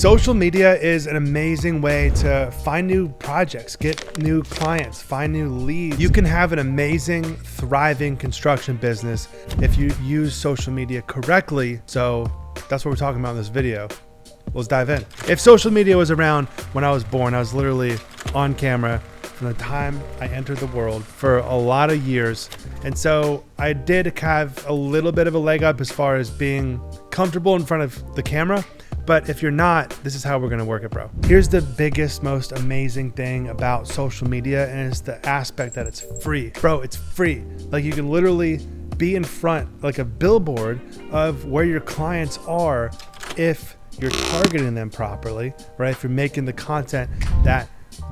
Social media is an amazing way to find new projects, get new clients, find new leads. You can have an amazing, thriving construction business if you use social media correctly. So that's what we're talking about in this video. Let's dive in. If social media was around when I was born, I was literally on camera from the time I entered the world for a lot of years. And so I did have a little bit of a leg up as far as being comfortable in front of the camera. But if you're not, this is how we're gonna work it, bro. Here's the biggest, most amazing thing about social media, and it's the aspect that it's free. Bro, it's free. Like, you can literally be in front, like a billboard of where your clients are if you're targeting them properly, right? If you're making the content that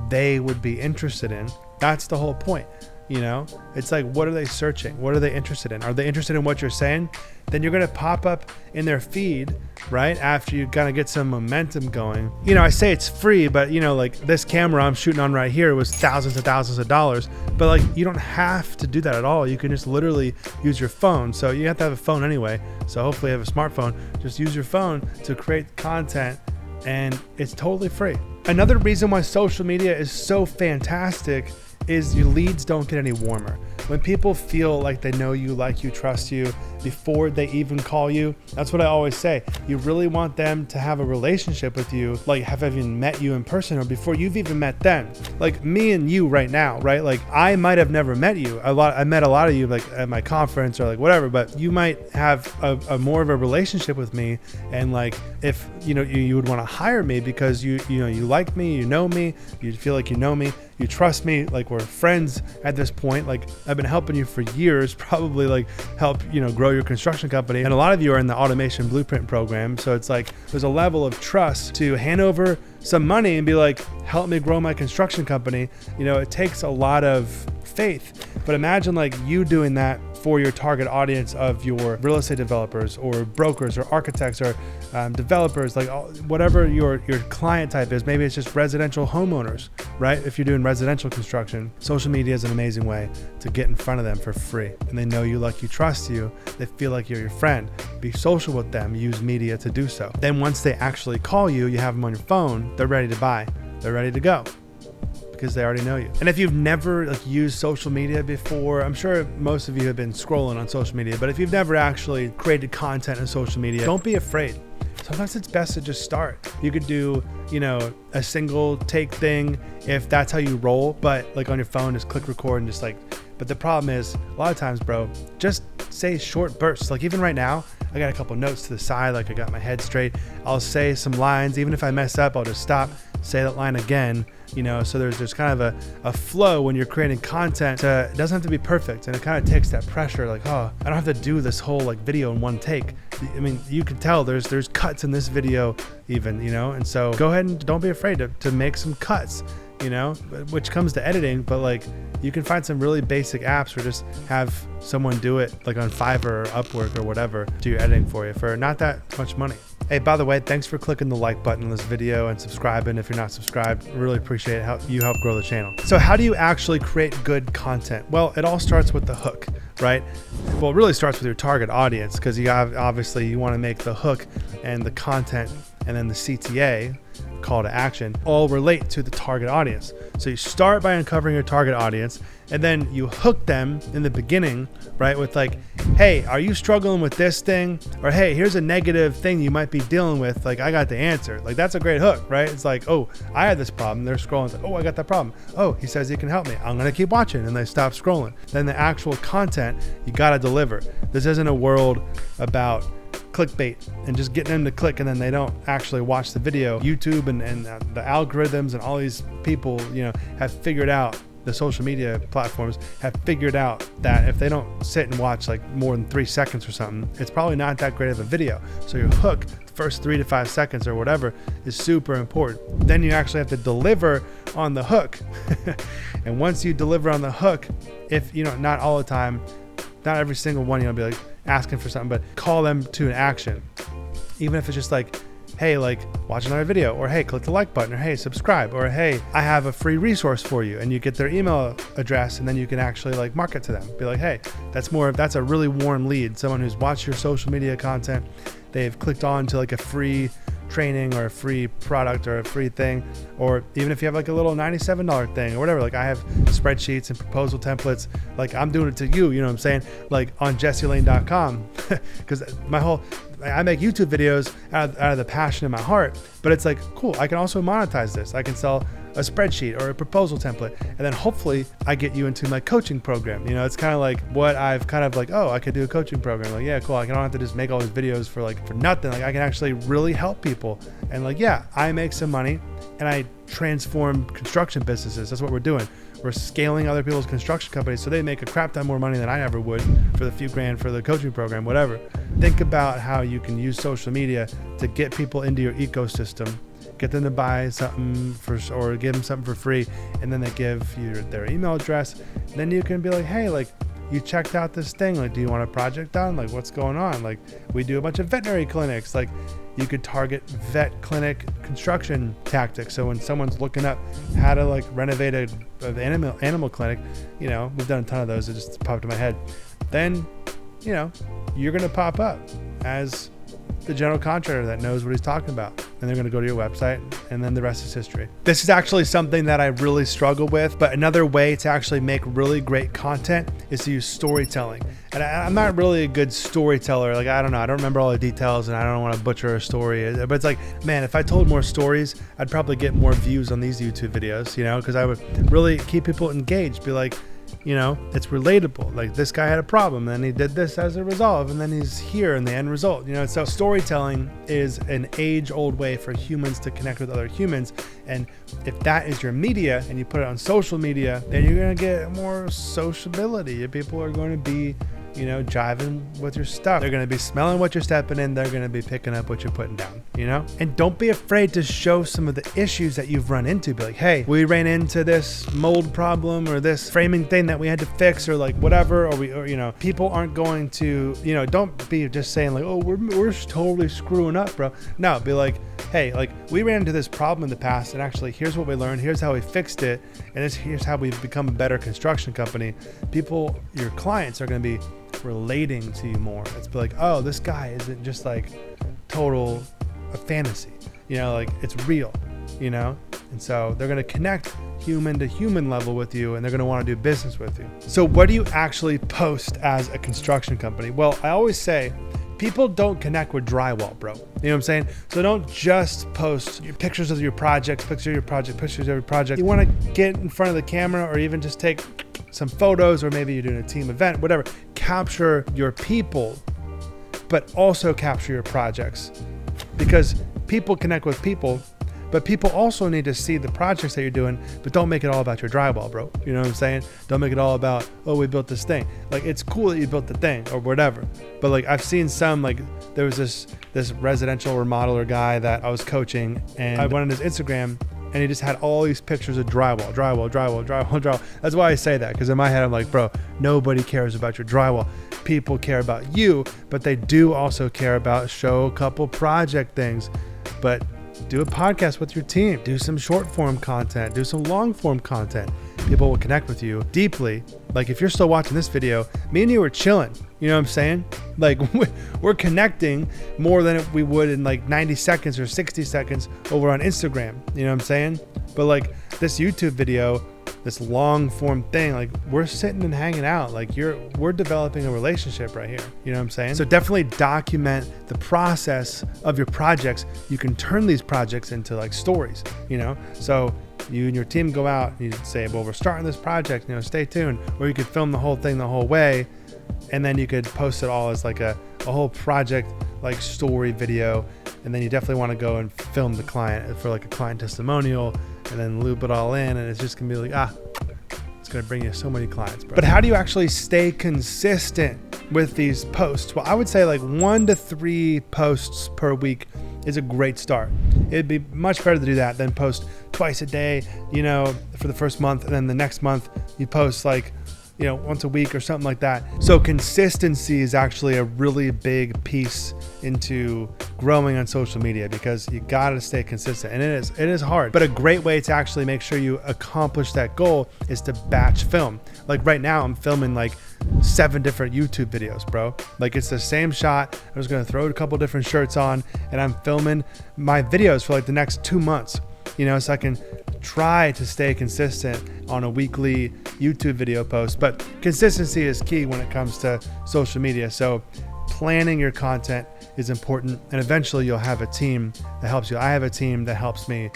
they would be interested in. That's the whole point. You know, it's like, what are they searching? What are they interested in? Are they interested in what you're saying? Then you're going to pop up in their feed, right? After you kind of get some momentum going. You know, I say it's free, but you know, like this camera I'm shooting on right here was thousands and thousands of dollars, but like, you don't have to do that at all. You can just literally use your phone. So you have to have a phone anyway. So hopefully you have a smartphone. Just use your phone to create content, and it's totally free. Another reason why social media is so fantastic is your leads don't get any warmer. When people feel like they know you, like you, trust you before they even call you, that's what I always say. You really want them to have a relationship with you, like have even met you in person or before you've even met them. Like me and you right now, right? Like I might have never met you. I met a lot of you like at my conference or like whatever, but you might have a more of a relationship with me. And like, if you would want to hire me because you like me, you know me, you feel like you know me, you trust me, like we're friends at this point. Like I've been helping you for years, probably like help, grow your construction company. And a lot of you are in the automation blueprint program. So it's like, there's a level of trust to hand over some money and be like, help me grow my construction company. It takes a lot of faith, but imagine like you doing that for your target audience of your real estate developers or brokers or architects or developers, like whatever your client type is. Maybe it's just residential homeowners, right? If you're doing residential construction, social media is an amazing way to get in front of them for free. And they know you, like you, trust you. They feel like you're your friend. Be social with them, use media to do so. Then once they actually call you, you have them on your phone, they're ready to buy, they're ready to go, because they already know you. And if you've never used social media before, I'm sure most of you have been scrolling on social media, but if you've never actually created content on social media, don't be afraid. Sometimes it's best to just start. You could do, a single take thing if that's how you roll, but like on your phone, just click record and just like, but the problem is a lot of times, bro, just say short bursts. Like even right now, I got a couple notes to the side, like I got my head straight. I'll say some lines. Even if I mess up, I'll just stop, say that line again, so there's kind of a flow when you're creating content. It doesn't have to be perfect, and it kind of takes that pressure, like, oh, I don't have to do this whole like video in one take. I mean, you can tell there's cuts in this video even, and so go ahead and don't be afraid to make some cuts, which comes to editing, but like you can find some really basic apps or just have someone do it like on Fiverr or Upwork or whatever, do your editing for you for not that much money. Hey, by the way, thanks for clicking the like button on this video and subscribing if you're not subscribed. Really appreciate how you help grow the channel. So how do you actually create good content? Well, it all starts with the hook, right? Well, it really starts with your target audience, because obviously you want to make the hook and the content and then the CTA, call to action, all relate to the target audience. So you start by uncovering your target audience, and then you hook them in the beginning, right? With like, hey, are you struggling with this thing? Or hey, here's a negative thing you might be dealing with. Like, I got the answer. Like, that's a great hook, right? It's like, oh, I had this problem. They're scrolling. It's like, oh, I got that problem. Oh, he says he can help me. I'm going to keep watching. And they stop scrolling. Then the actual content you got to deliver. This isn't a world about clickbait and just getting them to click and then they don't actually watch the video. YouTube and the algorithms and all these people, have figured out, the social media platforms have figured out that if they don't sit and watch like more than 3 seconds or something, it's probably not that great of a video. So your hook, the first 3 to 5 seconds or whatever, is super important. Then you actually have to deliver on the hook. And once you deliver on the hook, if not all the time, not every single one, be like asking for something, but call them to an action. Even if it's just like, hey, like watch another video, or hey, click the like button, or hey, subscribe, or hey, I have a free resource for you, and you get their email address, and then you can actually like market to them. Be like, hey, that's a really warm lead. Someone who's watched your social media content, they've clicked on to like a free training or a free product or a free thing, or even if you have like a little $97 thing or whatever. Like I have spreadsheets and proposal templates. Like I'm doing it to you, you know what I'm saying? Like on jesselane.com, because I make YouTube videos out of the passion in my heart, but it's like, cool, I can also monetize this. I can sell a spreadsheet or a proposal template, and then hopefully I get you into my coaching program. You know, it's kind of like what I've kind of like, oh, I could do a coaching program. Like, yeah, cool. I don't have to just make all these videos for nothing. Like I can actually really help people. And like, yeah, I make some money and I transform construction businesses. That's what we're doing. We're scaling other people's construction companies so they make a crap ton more money than I ever would for the few grand for the coaching program, whatever. Think about how you can use social media to get people into your ecosystem, get them to buy something or give them something for free, and then they give you their email address. Then you can be like, hey, like you checked out this thing. Like, do you want a project done? Like, what's going on? Like, we do a bunch of veterinary clinics. Like, you could target vet clinic construction tactics. So when someone's looking up how to like renovate an animal clinic, you know, we've done a ton of those. It just popped in my head. Then, you know, you're going to pop up as the general contractor that knows what he's talking about, and they're going to go to your website, and then the rest is history. This is actually something that I really struggle with, but another way to actually make really great content is to use storytelling. And I'm not really a good storyteller. Like, I don't know. I don't remember all the details, and I don't want to butcher a story, but it's like, man, if I told more stories, I'd probably get more views on these YouTube videos, you know, because I would really keep people engaged, be like, you know, it's relatable. Like this guy had a problem, and then he did this as a result, and then he's here in the end result. You know, so storytelling is an age-old way for humans to connect with other humans. And if that is your media and you put it on social media, then you're going to get more sociability. People are going to be, you know, jiving with your stuff. They're going to be smelling what you're stepping in. They're going to be picking up what you're putting down, you know? And don't be afraid to show some of the issues that you've run into. Be like, hey, we ran into this mold problem or this framing thing that we had to fix, or like whatever, or you know, people aren't going to, you know, don't be just saying like, oh, we're totally screwing up, bro. No, be like, hey, like we ran into this problem in the past, and actually here's what we learned, here's how we fixed it, and here's how we've become a better construction company. People, your clients are going to be relating to you more. It's like, oh, this guy isn't just like total a fantasy, you know, like it's real, you know? And so they're going to connect human to human level with you, and they're going to want to do business with you. So what do you actually post as a construction company? Well, I always say people don't connect with drywall, bro. You know what I'm saying? So don't just post your pictures of your projects, pictures of your project. You want to get in front of the camera, or even just take some photos, or maybe you're doing a team event, whatever. Capture your people, but also capture your projects, because people connect with people, but people also need to see the projects that you're doing. But don't make it all about your drywall, bro. You know what I'm saying? Don't make it all about, oh, we built this thing. Like, it's cool that you built the thing or whatever, but like I've seen some, like there was this residential remodeler guy that I was coaching, and I went on his Instagram, and he just had all these pictures of drywall. That's why I say that, because in my head I'm like, bro, nobody cares about your drywall. People care about you, but they do also care about show a couple project things. But do a podcast with your team. Do some short form content. Do some long form content. People will connect with you deeply. Like if you're still watching this video, me and you are chilling. You know what I'm saying? Like we're connecting more than we would in like 90 seconds or 60 seconds over on Instagram. You know what I'm saying? But like this YouTube video, this long form thing, like we're sitting and hanging out. Like we're developing a relationship right here. You know what I'm saying? So definitely document the process of your projects. You can turn these projects into like stories, you know? So you and your team go out and you say, well, we're starting this project, you know, stay tuned. Or you could film the whole thing the whole way, and then you could post it all as like a whole project, like story video. And then you definitely want to go and film the client for like a client testimonial, and then loop it all in, and it's just gonna be like, it's gonna bring you so many clients, bro. But how do you actually stay consistent with these posts? Well, I would say like 1 to 3 posts per week is a great start. It'd be much better to do that than post twice a day, you know, for the first month, and then the next month you post like once a week or something like that. So consistency is actually a really big piece into growing on social media, because you gotta stay consistent, and it is hard. But a great way to actually make sure you accomplish that goal is to batch film. Like right now I'm filming like 7 different YouTube videos, bro. Like it's the same shot. I'm just gonna throw a couple different shirts on, and I'm filming my videos for like the next 2 months, so I can try to stay consistent on a weekly YouTube video post. But consistency is key when it comes to social media. So planning your content is important, and eventually you'll have a team that helps you. I have a team that helps me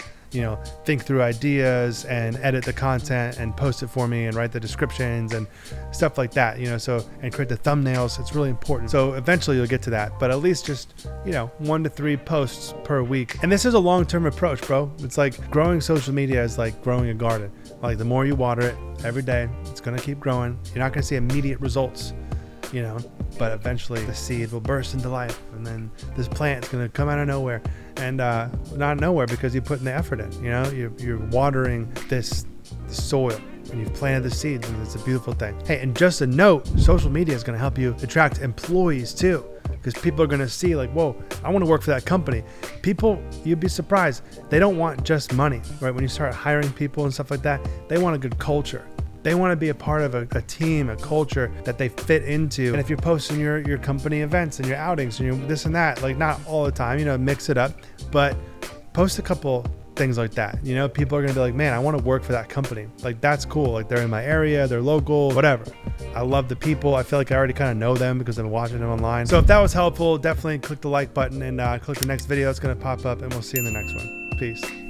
think through ideas and edit the content and post it for me and write the descriptions and stuff like that, and create the thumbnails. It's really important. So eventually you'll get to that, but at least just, 1 to 3 posts per week. And this is a long-term approach, bro. It's like growing social media is like growing a garden. Like the more you water it every day, it's going to keep growing. You're not going to see immediate results, but eventually the seed will burst into life, and then this plant is going to come out of nowhere, and not nowhere because you put in the effort in. You're watering this soil, and you've planted the seeds, and it's a beautiful thing. Hey, and just a note, social media is going to help you attract employees too, because people are going to see like, whoa, I want to work for that company. People, you'd be surprised, they don't want just money, right? When you start hiring people and stuff like that, they want a good culture. They want to be a part of a team, a culture that they fit into. And if you're posting your company events and your outings and your this and that, like not all the time, mix it up, but post a couple things like that. People are going to be like, man, I want to work for that company. Like, that's cool. Like, they're in my area, they're local, whatever. I love the people. I feel like I already kind of know them because I've been watching them online. So if that was helpful, definitely click the like button and click the next video. It's going to pop up, and we'll see you in the next one. Peace.